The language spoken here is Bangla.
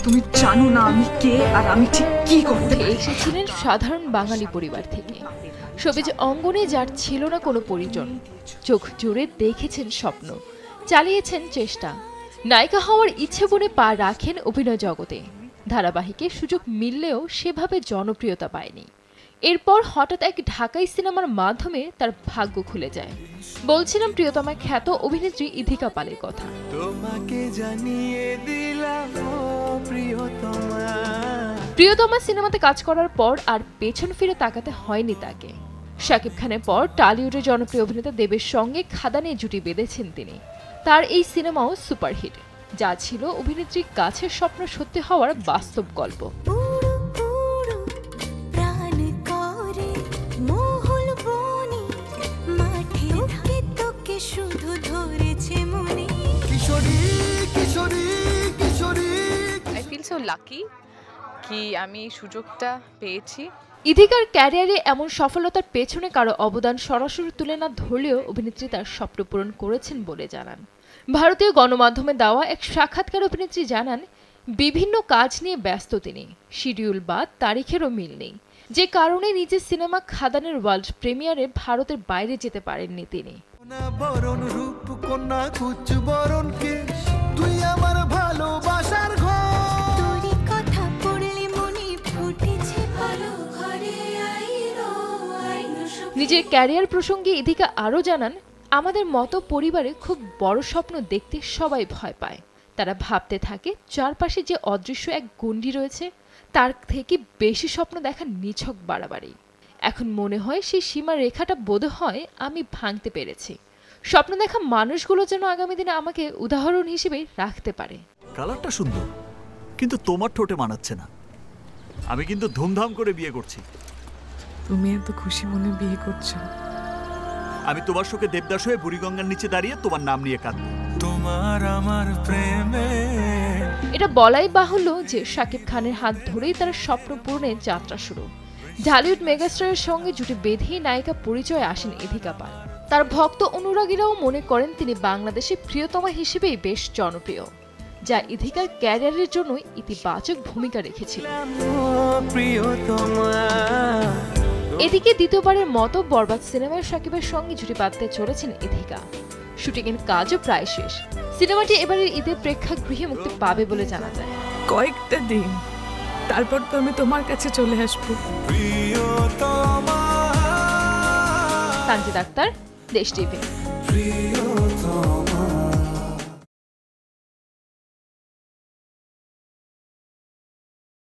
তুমি জানো না আমি কে আর আমি ঠিক কি করতে এসেছিলেন সাধারণ বাঙালি পরিবার থেকে। সবুজ অঙ্গনে যার ছিল না কোনো পরিজন, চোখ জুড়ে দেখেছেন স্বপ্ন, চালিয়েছেন চেষ্টা। নায়িকা হওয়ার ইচ্ছে বনে পা রাখেন অভিনয় জগতে। ধারাবাহিকে সুযোগ মিললেও সেভাবে জনপ্রিয়তা পায়নি। এরপর হঠাৎ এক ঢাকাই সিনেমার মাধ্যমে তার ভাগ্য খুলে যায়। বলছিলাম প্রিয়তমা খ্যাত অভিনেত্রী ইথিকা পালের কথা। প্রিয়তমা সিনেমাতে কাজ করার পর আর পেছন ফিরে তাকাতে হয়নি তাকে। শাকিব খানের পর টলিউডের জনপ্রিয় অভিনেতা দেবের সঙ্গে খাদানে জুটি বেঁধেছেন তিনি। তার এই সিনেমাও সুপারহিট, যা ছিল অভিনেত্রীর কাছের স্বপ্ন সত্যি হওয়ার বাস্তব গল্প। কি আমি সুযোগটা পেয়েছি। ইথিকার ক্যারিয়ারে এমন সফলতার পেছনে কারো অবদান সরাসরি তুলে না ধরলেও অভিনেত্রী তার স্বপ্ন পূরণ করেছেন বলে জানান। ভারতীয় গণমাধ্যমে দেওয়া এক সাক্ষাৎকার অভিনেত্রী জানান, বিভিন্ন কাজ নিয়ে ব্যস্ত তিনি, শিডিউল বা তারিখেরও মিল নেই, যে কারণে নিজের সিনেমা খাদানের ওয়ার্ল্ড প্রিমিয়ারে ভারতের বাইরে যেতে পারেননি তিনি। নিজের ক্যারিয়ার প্রসঙ্গে ইথিকা আরও জানান, আমাদের মতো পরিবারে খুব বড় স্বপ্ন দেখতে সবাই ভয় পায়। তারা ভাবতে থাকে চারপাশে যে অদৃশ্য এক গণ্ডি রয়েছে, তার থেকে বেশি স্বপ্ন দেখা নিছক বাড়াবাড়ি। এখন মনে হয় সেই সীমা রেখাটা বোধহয় আমি ভাঙতে পেরেছি। স্বপ্ন দেখা মানুষগুলো যেন আগামী দিনে আমাকে উদাহরণ হিসেবে রাখতে পারে। কালারটা সুন্দর, কিন্তু তোমার ঠোঁটে মানাচ্ছে না। আমি কিন্তু ধুমধাম করে বিয়ে করছি। তুমি এত খুশি মনে বিয়ে করছো? আমি তোমার শোকে দেবদাস হয়ে বুড়িগঙ্গার নিচে দাঁড়িয়ে তোমার নাম নিয়ে কাঁদব। তোমার আমার প্রেমে। এটা বলাই বাহুল্য যে শাকিব খানের হাত ধরেই তার স্বপ্ন পূরণের যাত্রা শুরু। ঢালিউড মেগাস্টারের সঙ্গে জুটি বেঁধেই নায়িকা পরিচয়ে আসেন ইথিকা পাল। তার ভক্ত অনুরাগীরাও মনে করেন তিনি বাংলাদেশের প্রিয়তমা হিসেবেই বেশ জনপ্রিয়, যা ইথিকার ক্যারিয়ারের জন্য ইতিবাচক ভূমিকা রেখেছিল। এদিকে দ্বিতীয়বারের মতো বরবাদ সিনেমায় শাকিবের সঙ্গে জুটি বাঁধতে চলেছেন ইথিকা। শুটিংয়ের কাজও প্রায় শেষ। সিনেমাটি এবারের ঈদে প্রেক্ষাগৃহে মুক্তি পাবে বলে জানা যায়। কয়েকটা দিন, তারপর তো আমি তোমার কাছে চলে আসবো। তানজিদ আক্তার, দেশ টিভি।